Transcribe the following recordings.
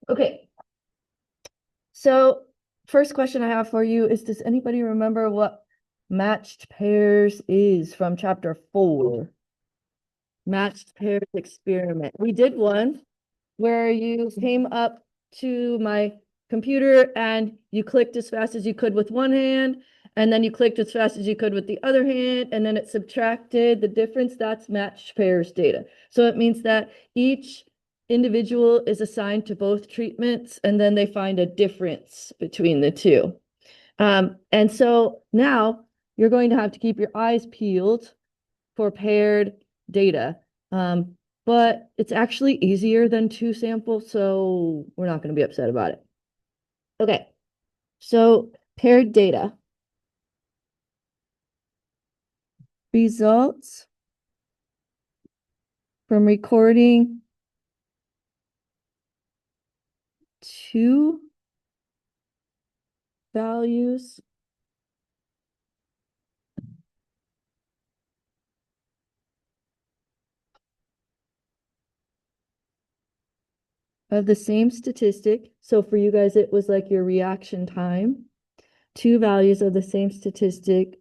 Okay, so first question I have for you is, does anybody remember what matched pairs is from chapter 4? Matched pairs experiment. We did one where you came up to my computer and you clicked as fast as you could with one hand, and then you clicked as fast as you could with the other hand, and then it subtracted the difference. That's matched pairs data. So it means that each individual is assigned to both treatments, and then they find a difference between the two. And so now you're going to have to keep your eyes peeled for paired data. But it's actually easier than two samples, so we're not going to be upset about it. Okay, so paired data. Results from recording two values of the same statistic. So for you guys, it was like your reaction time. Two values of the same statistic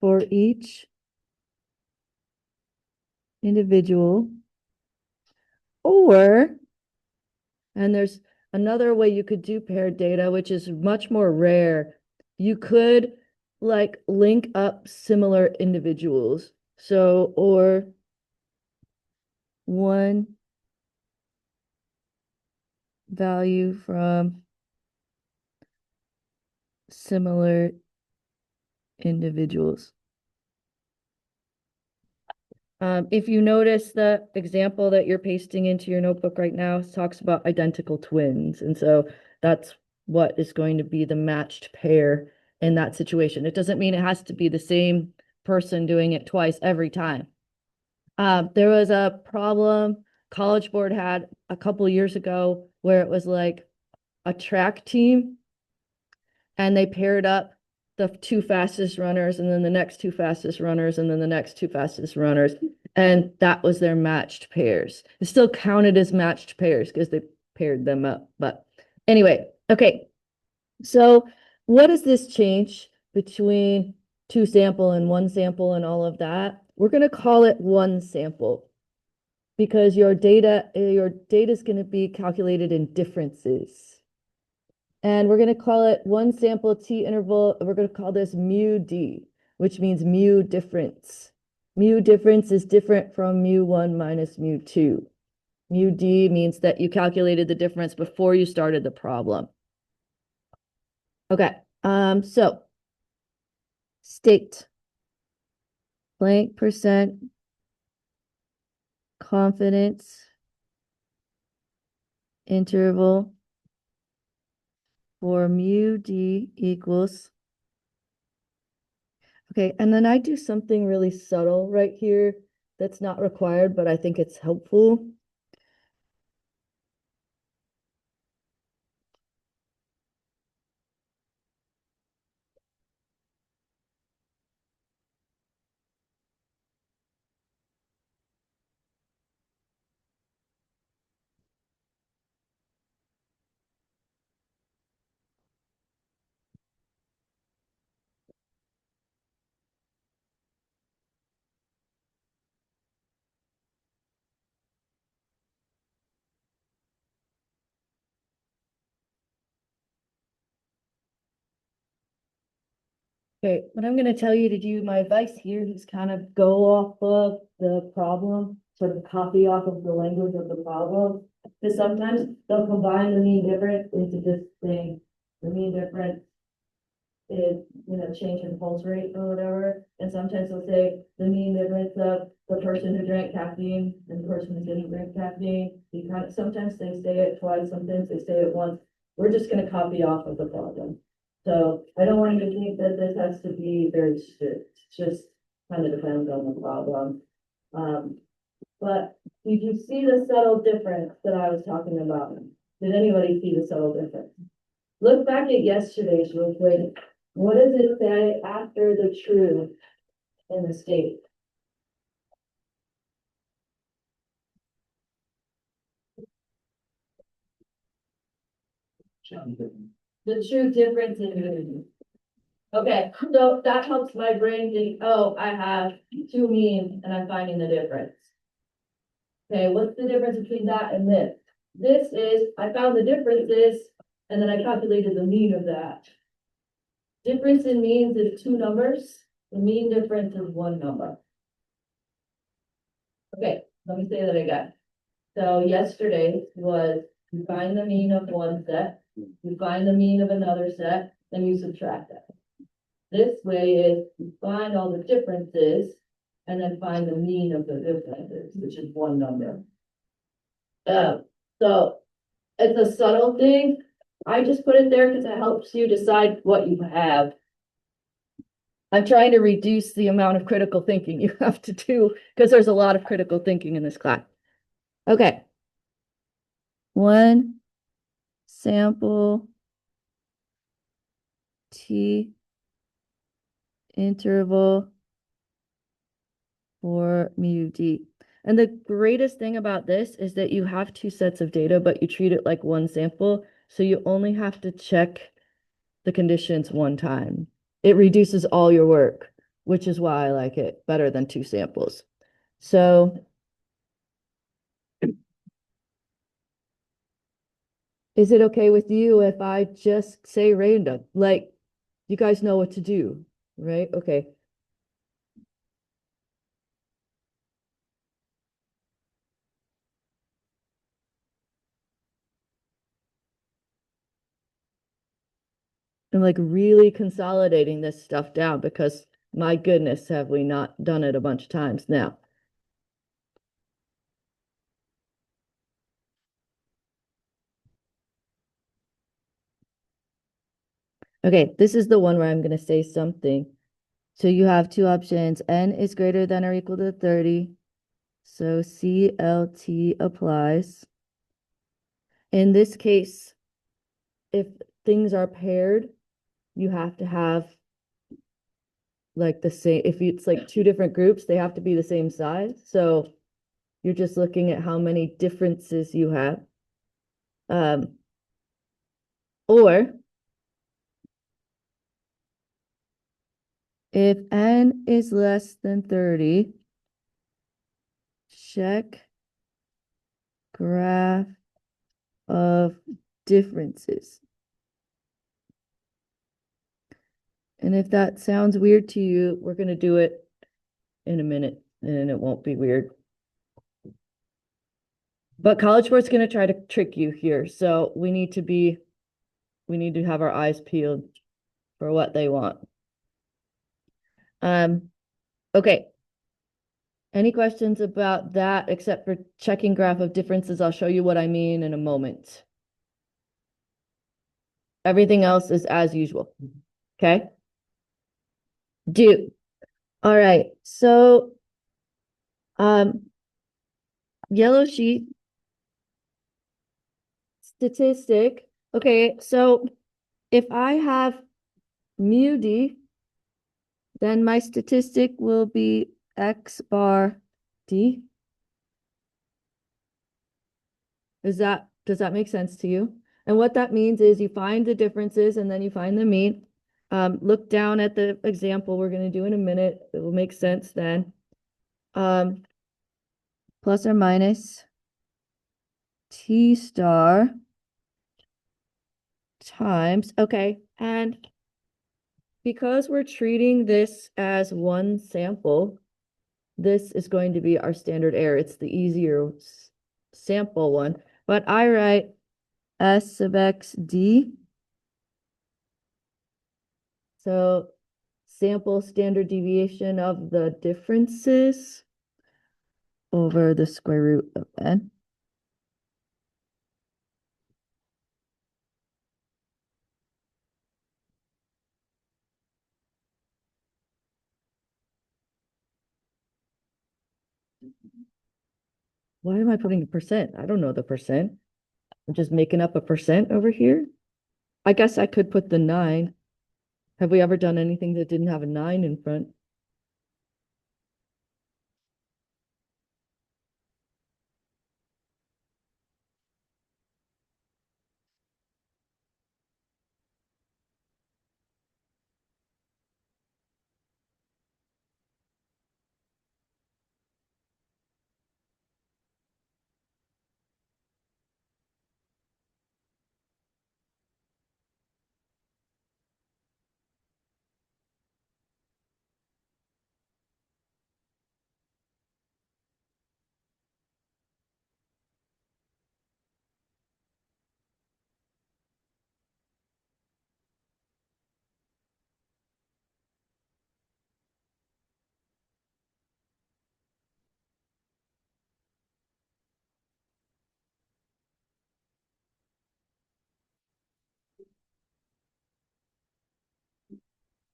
for each individual. Or, and there's another way you could do paired data, which is much more rare. You could like link up similar individuals. So, or one value from similar individuals. If you notice the example that you're pasting into your notebook right now, it talks about identical twins. And so that's what is going to be the matched pair in that situation. It doesn't mean it has to be the same person doing it twice every time. There was a problem College Board had a couple years ago where it was like a track team and they paired up the two fastest runners and then the next two fastest runners and then the next two fastest runners. And that was their matched pairs. It still counted as matched pairs because they paired them up. But anyway, okay. So what does this change between two sample and one sample and all of that? We're going to call it one sample because your data is going to be calculated in differences. And we're going to call it one sample t interval. We're going to call this mu d, which means mu difference. Mu difference is different from mu1 minus mu2. Mu d means that you calculated the difference before you started the problem. Okay, so state blank percent confidence interval for mu d equals. Okay, and then I do something really subtle right here that's not required, but I think it's helpful. Okay, what I'm going to tell you to do, my advice here is kind of go off of the problem, sort of copy off of the language of the problem. Because sometimes they'll combine the mean difference into this thing. The mean difference is, change in pulse rate or whatever. And sometimes they'll say the mean difference of the person who drank caffeine and the person who didn't drink caffeine. Because sometimes they say it twice, sometimes they say it once. We're just going to copy off of the problem. So I don't want you to think that this has to be very strict. It's just kind of depends on the problem. But did you see the subtle difference that I was talking about? Did anybody see the subtle difference? Look back at yesterday's real quick. What does it say after the true in the state? The true difference in mean. Okay, so that helps my brain think, oh, I have two means and I'm finding the difference. Okay, what's the difference between that and this? This is, I found the differences and then I calculated the mean of that. Difference in means is two numbers. The mean difference is one number. Okay, let me say that again. So yesterday was you find the mean of one set, you find the mean of another set, then you subtract that. This way is you find all the differences and then find the mean of the differences, which is one number. So it's a subtle thing. I just put it there because it helps you decide what you have. I'm trying to reduce the amount of critical thinking you have to do because there's a lot of critical thinking in this class. Okay. One sample T interval for mu D. And the greatest thing about this is that you have two sets of data, but you treat it like one sample. So you only have to check the conditions one time. It reduces all your work, which is why I like it better than two samples. So is it okay with you if I just say random? Like, you guys know what to do, right? Okay. I'm like really consolidating this stuff down because my goodness, have we not done it a bunch of times now? Okay, this is the one where I'm going to say something. So you have two options. N is greater than or equal to 30. So CLT applies. In this case, if things are paired, you have to have like the same, if it's like two different groups, they have to be the same size. So you're just looking at how many differences you have. Or if N is less than 30, check graph of differences. And if that sounds weird to you, we're going to do it in a minute and it won't be weird. But College Board's going to try to trick you here. So we need to have our eyes peeled for what they want. Okay. Any questions about that except for checking graph of differences? I'll show you what I mean in a moment. Everything else is as usual. Okay. Do. All right. So, yellow sheet statistic. Okay. So if I have mu D, then my statistic will be X bar D. Does that make sense to you? And what that means is you find the differences and then you find the mean. Look down at the example we're going to do in a minute. It will make sense then. Plus or minus T star times, okay. And because we're treating this as one sample, this is going to be our standard error. It's the easier sample one. But I write S sub X D. So sample standard deviation of the differences over the square root of N. Why am I putting a percent? I don't know the percent. I'm just making up a percent over here. I guess I could put the 9. Have we ever done anything that didn't have a 9 in front?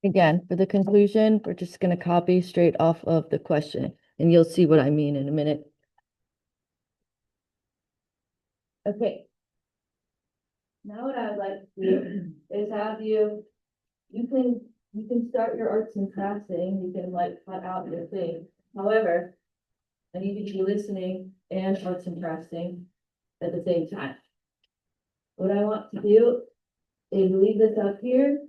Again, for the conclusion, we're just gonna copy straight off of the question, and you'll see what I mean in a minute. Okay. Now what I'd like to do is have you can start your arts and crafts thing, you can like cut out your thing. However, I need you to be listening and arts and crafting at the same time. What I want to do is leave this up here,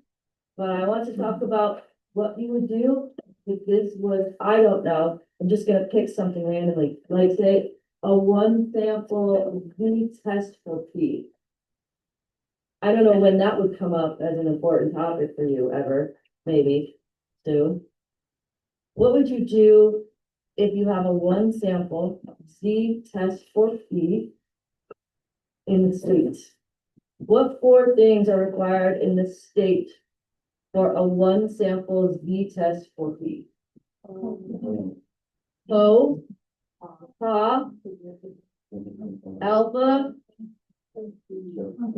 but I want to talk about what you would do if this was, I don't know, I'm just gonna pick something randomly, like say, a one sample V test for P. I don't know when that would come up as an important topic for you ever, maybe soon. What would you do if you have a one sample Z test for P in the states? What four things are required in the state for a one sample Z test for P? O, Pa, alpha,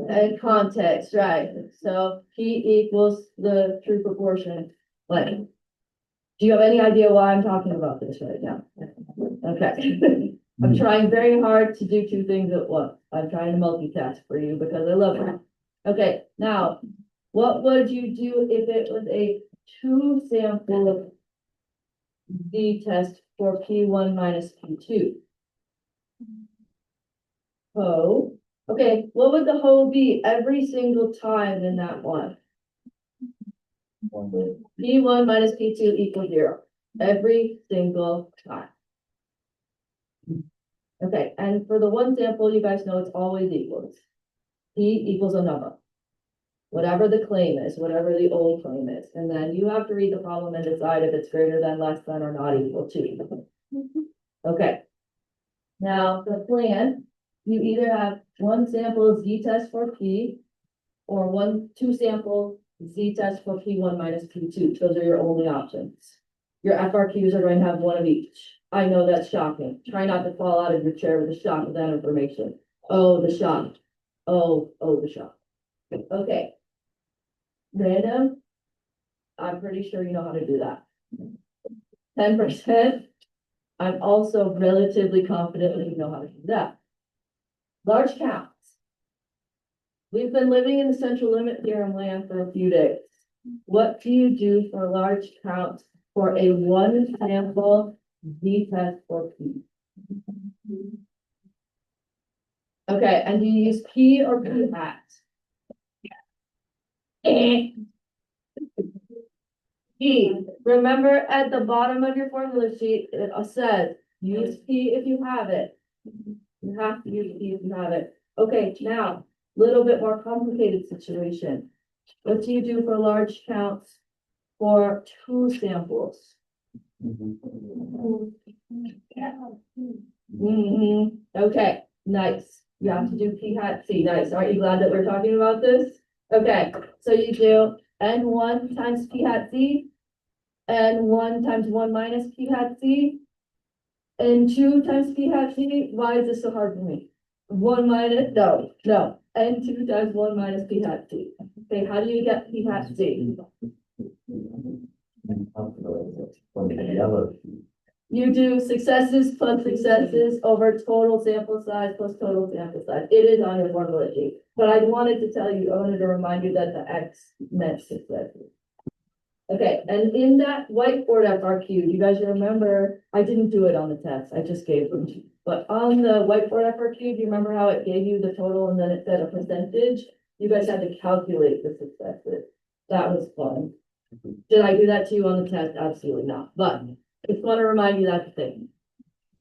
and context, right? So P equals the true proportion. Like, do you have any idea why I'm talking about this right now? Okay. I'm trying very hard to do two things at once. I'm trying to multitask for you because I love it. Okay, now, what would you do if it was a two sample Z test for P1 minus P2? Ho. Okay, what would the ho be every single time in that one? P1 minus P2 equals 0 every single time. Okay, and for the one sample, you guys know it's always equals. P equals a number. Whatever the claim is, whatever the old claim is. And then you have to read the problem and decide if it's greater than, less than, or not equal to. Okay. Now, the plan, you either have one sample Z test for P or two sample Z test for P1 minus P2. Those are your only options. Your FRQs are going to have one of each. I know that's shocking. Try not to fall out of your chair with the shock of that information. Oh, the shock. Oh, the shock. Okay. Random. I'm pretty sure you know how to do that. 10%. I'm also relatively confident that you know how to do that. Large counts. We've been living in the central limit theorem land for a few days. What do you do for large counts for a one sample Z test for P? Okay, and do you use P or P hat? P. Remember at the bottom of your formula sheet, it says use P if you have it. You have to use P if you have it. Okay, now, little bit more complicated situation. What do you do for large counts for two samples? Okay, nice. You have to do P hat C. Nice. Aren't you glad that we're talking about this? Okay, so you do N1 times P hat C, N1 times 1 minus P hat C, N2 times P hat C. Why is this so hard for me? 1 minus, no, N2 times 1 minus P hat C. Okay, how do you get P hat C? You do successes plus successes over total sample size plus total sample size. It is on your formula sheet. But I wanted to remind you that the X meant successes. Okay, and in that whiteboard FRQ, you guys remember, I didn't do it on the test, I just gave them to you. But on the whiteboard FRQ, do you remember how it gave you the total and then it said a percentage? You guys had to calculate the successes. That was fun. Did I do that to you on the test? Absolutely not. But just want to remind you that's the thing.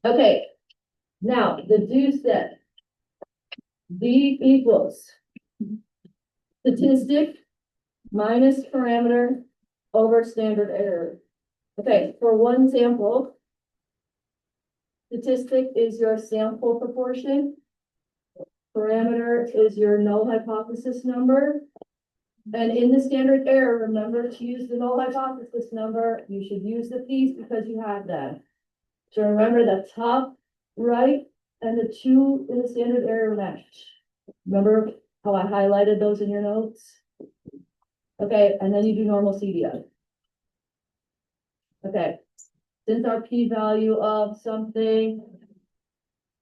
Okay, now the do set. V equals statistic minus parameter over standard error. Okay, for one sample, statistic is your sample proportion. Parameter is your null hypothesis number. And in the standard error, remember to use the null hypothesis number. You should use the piece because you have that. So remember the top right and the two in the standard error match. Remember how I highlighted those in your notes? Okay, and then you do normal CDI. Okay, since our p-value of something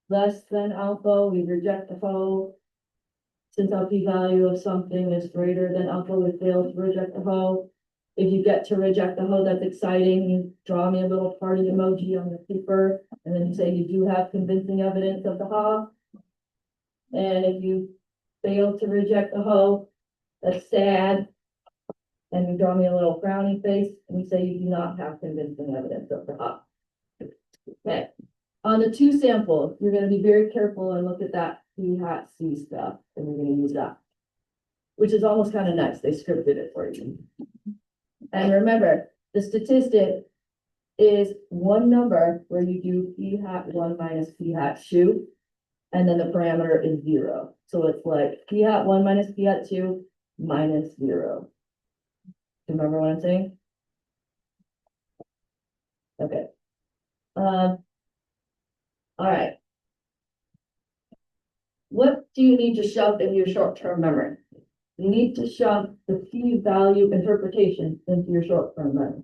less than alpha, we reject the whole. Since our p-value of something is greater than alpha, we fail to reject the whole. If you get to reject the whole, that's exciting. You draw me a little party emoji on your paper, and then you say you do have convincing evidence of the ha. And if you fail to reject the whole, that's sad. And you draw me a little frowny face, and you say you do not have convincing evidence of the ha. Okay. On the two sample, you're gonna be very careful and look at that P hat C stuff, and we're gonna use that. Which is almost kind of nice. They scripted it for you. And remember, the statistic is one number where you do P hat one minus P hat two. And then the parameter is 0. So it's like P hat one minus P hat two minus 0. Do you remember what I'm saying? Okay. All right. What do you need to shove in your short-term memory? You need to shove the p-value interpretation into your short-term memory.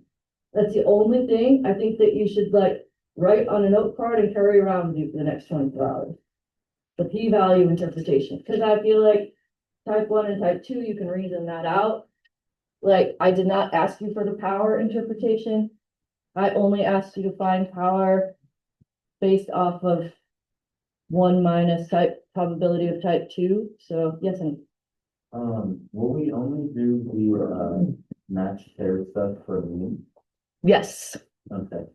That's the only thing I think that you should like write on a note card and carry around with you for the next 24 hours. The p-value interpretation, because I feel like type 1 and type 2, you can reason that out. Like, I did not ask you for the power interpretation. I only asked you to find power based off of 1 minus type probability of type 2. So yes, and Will we only do the matched pair stuff for me? yes, Okay.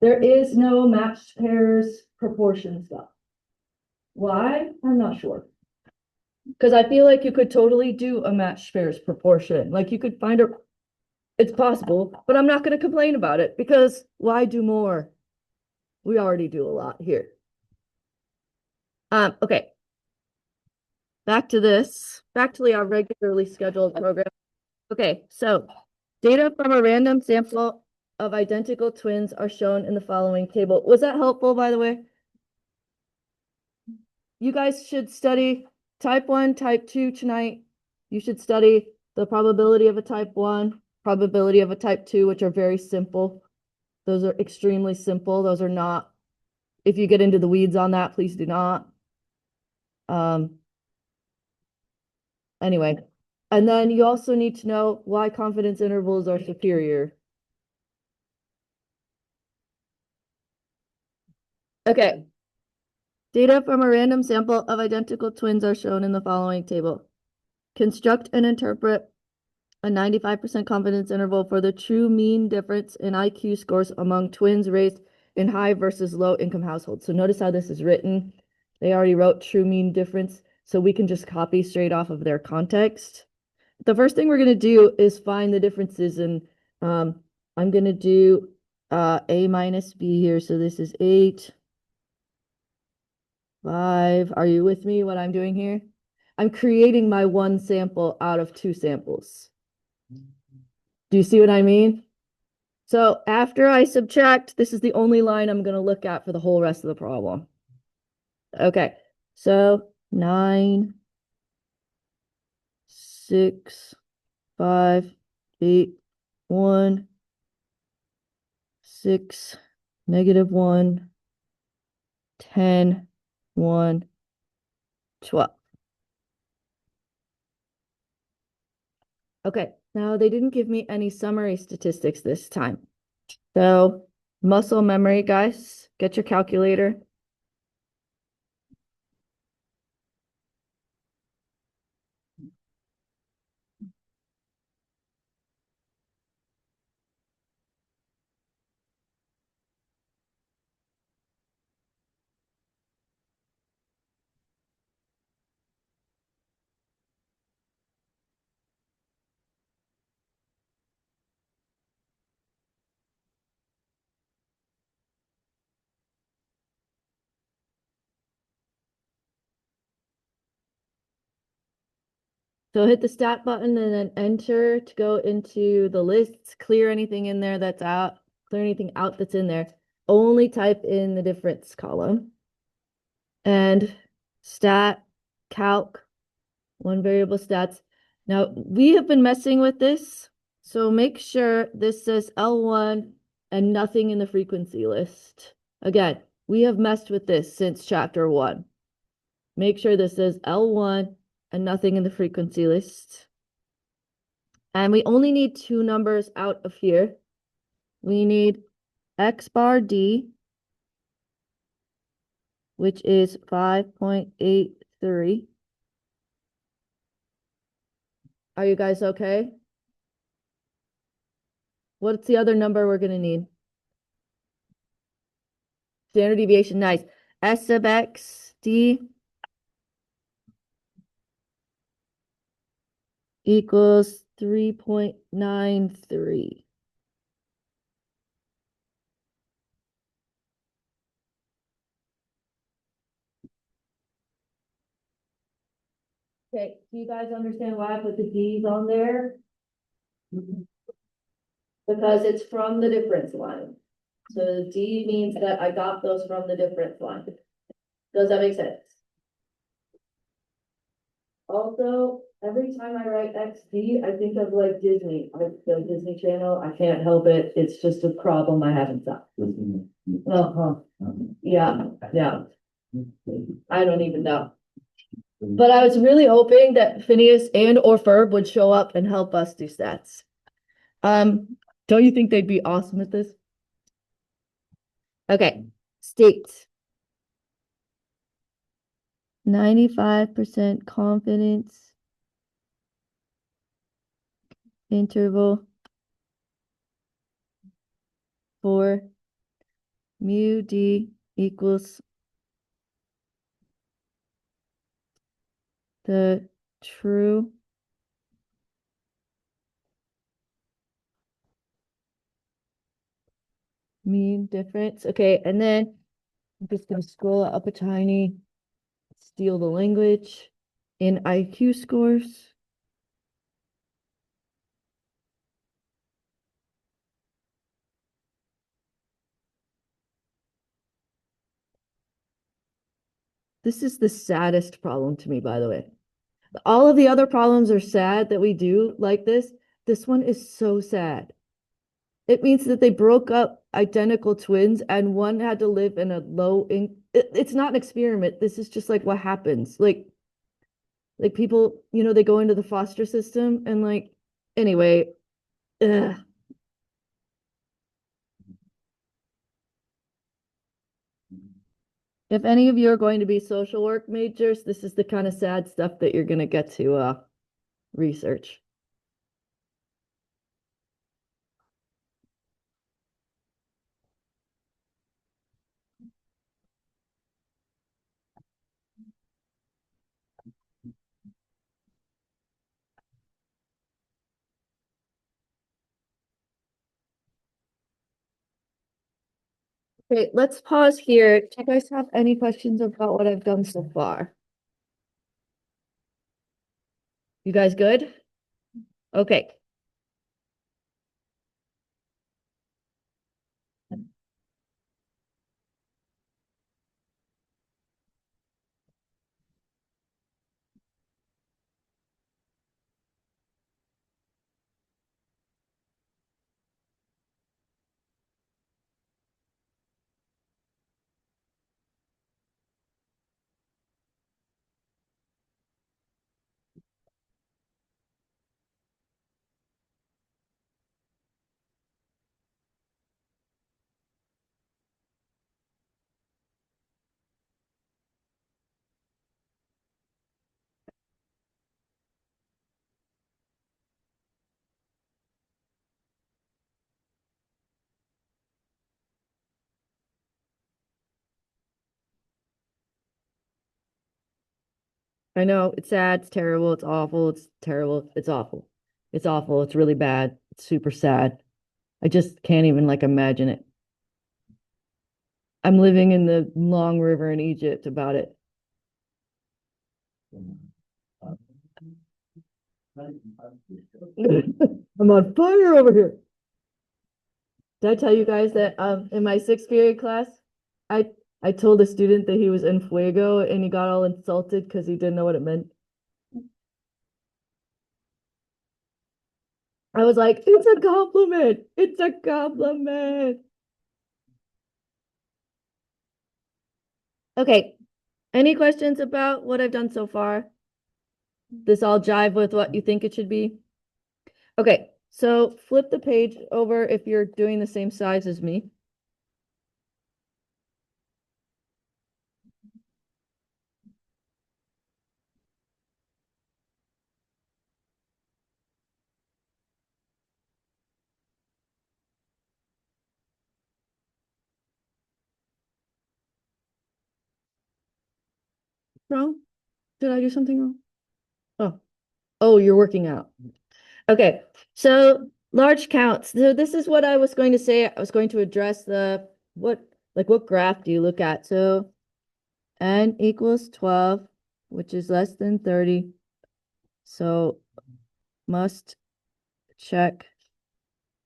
there is no matched pairs proportion stuff. Why? I'm not sure. Because I feel like you could totally do a matched pairs proportion. Like you could find a, it's possible, but I'm not going to complain about it because why do more? We already do a lot here. Okay. Back to this, back to our regularly scheduled program. Okay, so data from a random sample of identical twins are shown in the following table. Was that helpful, by the way? You guys should study type 1, type 2 tonight. You should study the probability of a type 1, probability of a type 2, which are very simple. Those are extremely simple. Those are not, if you get into the weeds on that, please do not. Anyway, and then you also need to know why confidence intervals are superior. Okay. Data from a random sample of identical twins are shown in the following table. Construct and interpret a 95% confidence interval for the true mean difference in IQ scores among twins raised in high versus low income households. So notice how this is written. They already wrote true mean difference, so we can just copy straight off of their context. The first thing we're going to do is find the differences, and I'm going to do A minus B here. So this is 8, 5. Are you with me what I'm doing here? I'm creating my one sample out of two samples. Do you see what I mean? So after I subtract, this is the only line I'm going to look at for the whole rest of the problem. Okay, so 9, 6, 5, 8, 1, 6, -1, 10, 1, 12. Okay, now they didn't give me any summary statistics this time. So muscle memory, guys, get your calculator. So hit the stat button and then enter to go into the lists, clear anything in there that's out, clear anything out that's in there. Only type in the difference column. And stat, calc, one variable stats. Now we have been messing with this. So make sure this says L1, and nothing in the frequency list. Again, we have messed with this since chapter 1. Make sure this says L1 and nothing in the frequency list. And we only need 2 numbers out of here. We need X bar D, which is 5.83. Are you guys okay? What's the other number we're gonna need? Standard deviation, nice. S sub X D equals 3.93. Okay, do you guys understand why I put the D's on there? Because it's from the difference line. So the D means that I got those from the difference line. Does that make sense? Also, every time I write XD, I think of like Disney, like the Disney Channel. I can't help it. It's just a problem I haven't solved. Uh-huh. Yeah, yeah. I don't even know. But I was really hoping that Phineas and or Ferb would show up and help us do stats. Don't you think they'd be awesome at this? Okay, states. 95% confidence interval for mu D equals the true mean difference. Okay, and then I'm just gonna scroll up a tiny, steal the language in IQ scores. This is the saddest problem to me, by the way. All of the other problems are sad that we do like this. This one is so sad. It means that they broke up identical twins and one had to live in a low in it's not an experiment. This is just like what happens. Like people, they go into the foster system and like anyway, ugh. If any of you are going to be social work majors, this is the kind of sad stuff that you're going to get to research. Okay, let's pause here. Do you guys have any questions about what I've done so far? You guys good? Okay. I know it's sad, it's terrible, it's awful, it's terrible, it's awful. It's awful, it's really bad, it's super sad. I just can't even like imagine it. I'm living in the long river in Egypt about it. I'm on fire over here. Did I tell you guys that in my 6th period class, I told a student that he was en fuego and he got all insulted because he didn't know what it meant. I was like, it's a compliment. It's a compliment. Okay. Any questions about what I've done so far? This all jive with what you think it should be? Okay, so flip the page over if you're doing the same size as me. Wrong? Did I do something wrong? Oh, oh, you're working out. Okay, so large counts. So this is what I was going to say. I was going to address the what graph do you look at? So n equals 12, which is less than 30. So must check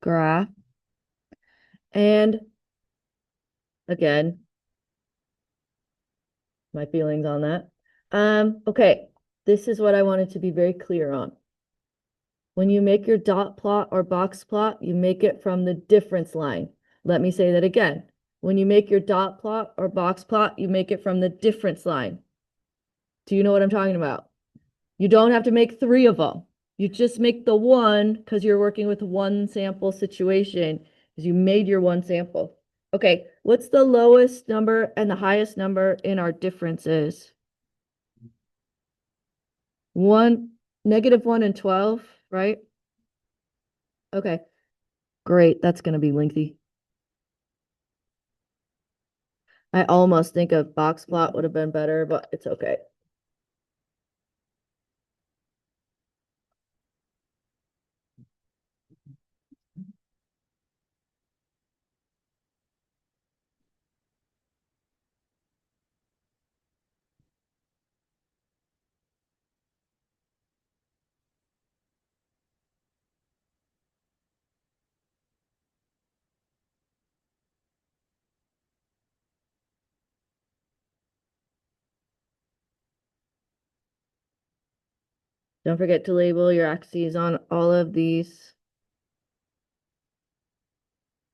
graph. And again, my feelings on that. Okay, this is what I wanted to be very clear on. When you make your dot plot or box plot, you make it from the difference line. Let me say that again. When you make your dot plot or box plot, you make it from the difference line. Do you know what I'm talking about? You don't have to make three of them. You just make the one because you're working with one sample situation because you made your one sample. Okay, what's the lowest number and the highest number in our differences? 1, -1 and 12, right? Okay, great. That's going to be lengthy. I almost think a box plot would have been better, but it's okay. Don't forget to label your axes on all of these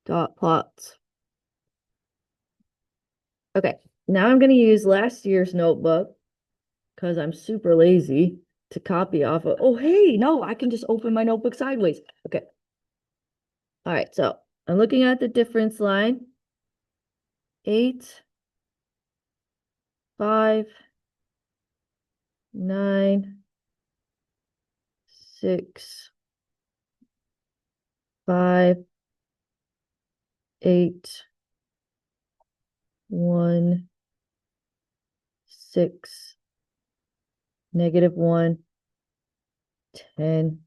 dot plots. Okay, now I'm going to use last year's notebook because I'm super lazy to copy off of. Oh, hey, no, I can just open my notebook sideways. Okay. All right, so I'm looking at the difference line. 8, 5, 9, 6, 5, 8, 1, 6, -1, 10,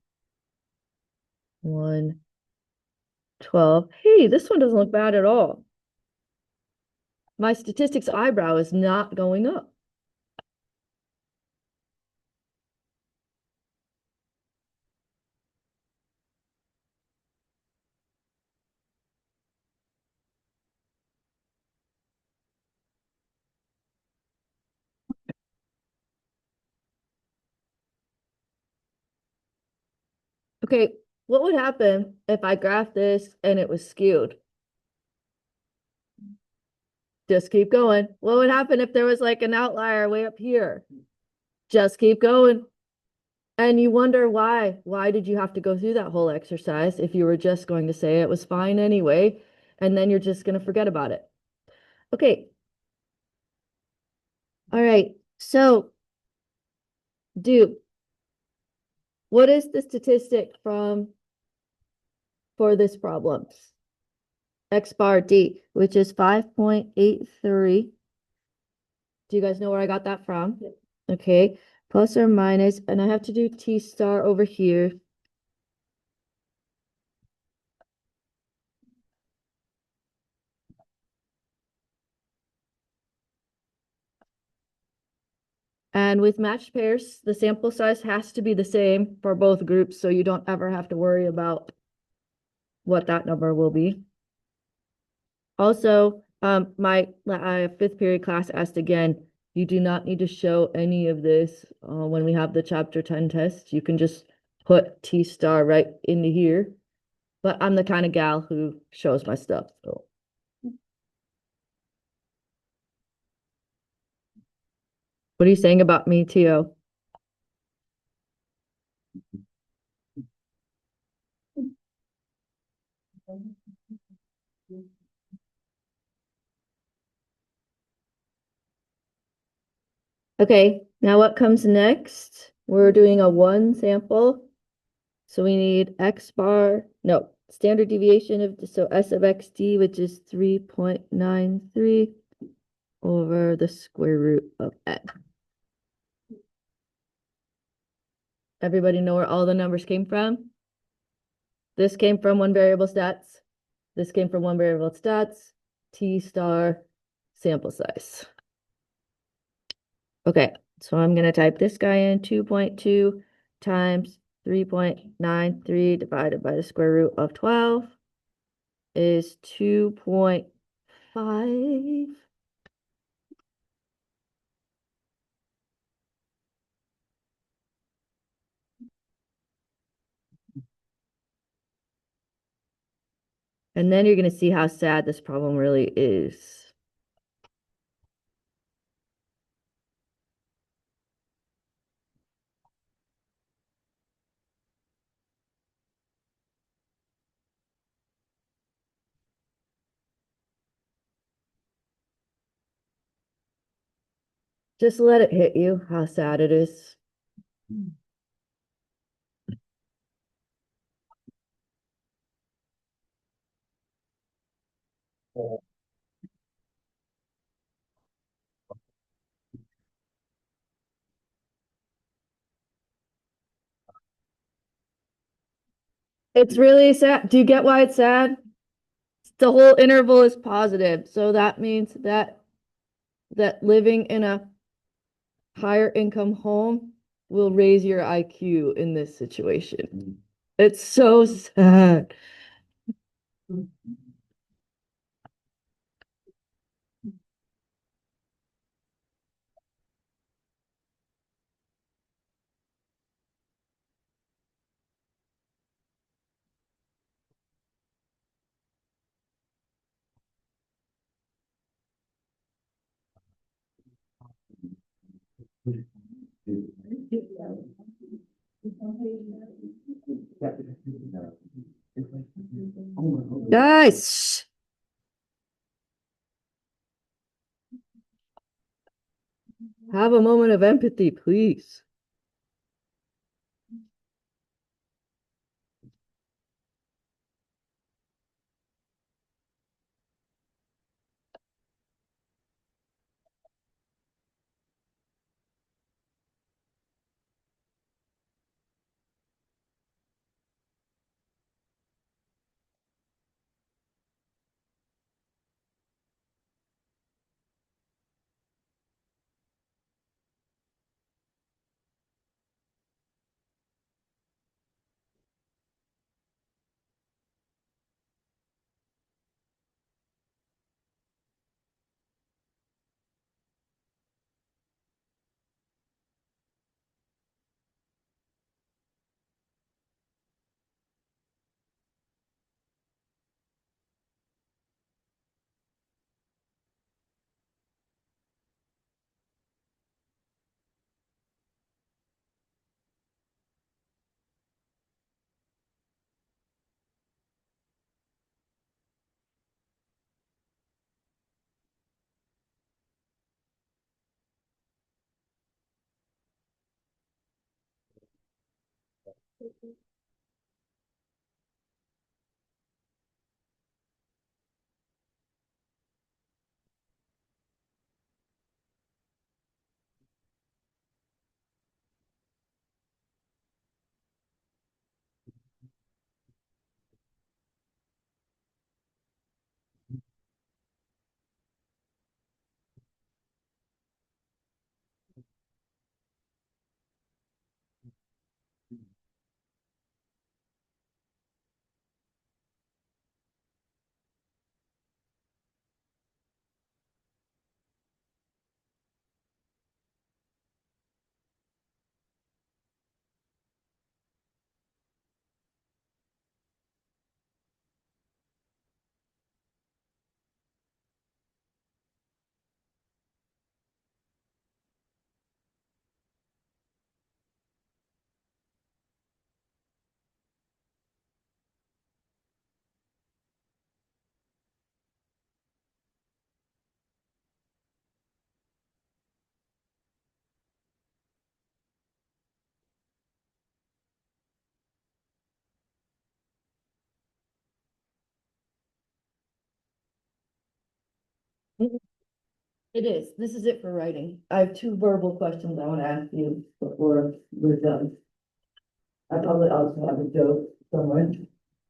1, 12. Hey, this one doesn't look bad at all. My statistics eyebrow is not going up. Okay, what would happen if I graphed this and it was skewed? Just keep going. What would happen if there was like an outlier way up here? Just keep going. And you wonder why. Why did you have to go through that whole exercise if you were just going to say it was fine anyway, and then you're just going to forget about it? Okay. All right. So, do what is the statistic for this problem? X bar D, which is 5.83. Do you guys know where I got that from? Yep. Okay, plus or minus, and I have to do T star over here. And with matched pairs, the sample size has to be the same for both groups, so you don't ever have to worry about what that number will be. Also, my fifth period class asked again, you do not need to show any of this when we have the chapter 10 test. You can just put T star right into here. But I'm the kind of gal who shows my stuff, so. What are you saying about me, Tio? Okay, now what comes next? We're doing a one sample. So we need X bar, no, standard deviation of, so S of XD, which is 3.93 over the square root of N. Everybody know where all the numbers came from? This came from one variable stats. This came from one variable stats, T star sample size. Okay, so I'm gonna type this guy in 2.2 times 3.93 divided by the square root of 12 is 2.5. And then you're gonna see how sad this problem really is. Just let it hit you how sad it is. It's really sad. Do you get why it's sad? The whole interval is positive, so that means that living in a higher income home will raise your IQ in this situation. It's so sad. Guys, have a moment of empathy, please. It is. This is it for writing. I have two verbal questions I want to ask you before we're done. I probably also have a joke somewhere.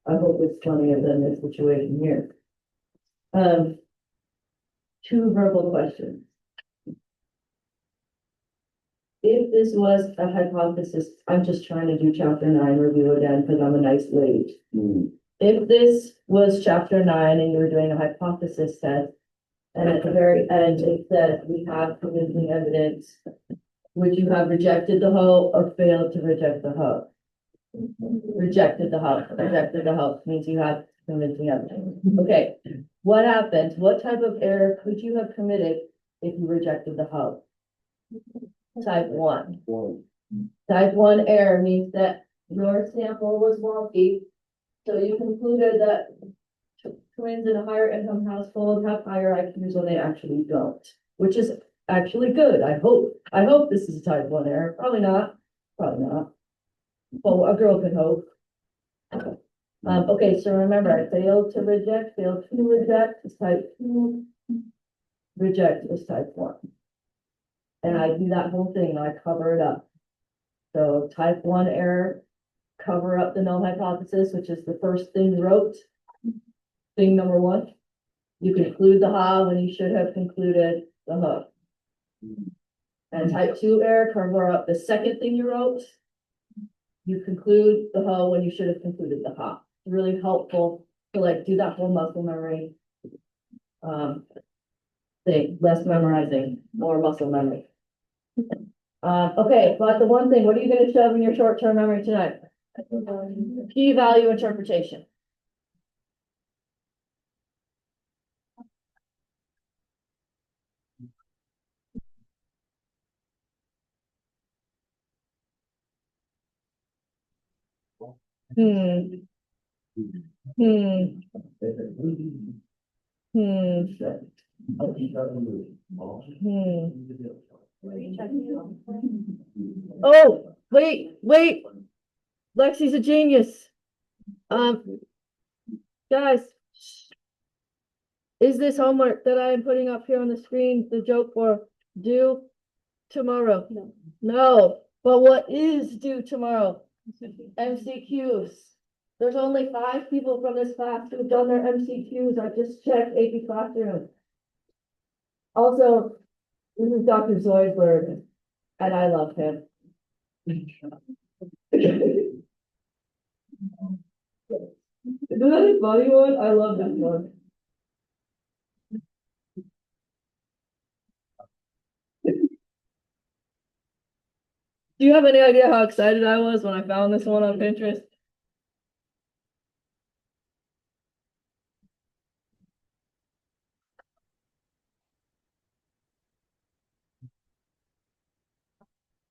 I hope it's funnier than this situation here. Two verbal questions. If this was a hypothesis, I'm just trying to do chapter 9 review again because I'm a nice lady. If this was chapter 9 and you were doing a hypothesis test, and at the very end, it said, we have convincing evidence, would you have rejected the hoe or failed to reject the hoe? Rejected the hoe means you have convincing evidence. Okay, what happens? What type of error could you have committed if you rejected the hoe? Type 1. Type 1 error means that your sample was wonky, so you concluded that twins in a higher income household have higher IQs when they actually don't, which is actually good. I hope this is a type 1 error. Probably not. Well, a girl could hope. Okay, so remember, I failed to reject is type 2. Reject is type 1. And I do that whole thing, I cover it up. So type 1 error, cover up the null hypothesis, which is the first thing you wrote. Thing number 1, you conclude the ha when you should have concluded the hook. And type 2 error, cover up the second thing you wrote. You conclude the ho when you should have concluded the ha. It's really helpful to like do that whole muscle memory thing, less memorizing, more muscle memory. Okay, but the one thing, what are you going to shove in your short-term memory tonight? Key value interpretation. Hmm. Hmm. Hmm. Oh, wait. Lexi's a genius. Guys, is this homework that I am putting up here on the screen, the joke for due tomorrow? No, but what is due tomorrow? MCQs. There's only 5 people from this class who've done their MCQs. I just checked AP Classroom. Also, this is Dr. Zoidberg, and I love him. Isn't that a funny one? I love that one. Do you have any idea how excited I was when I found this one on Pinterest?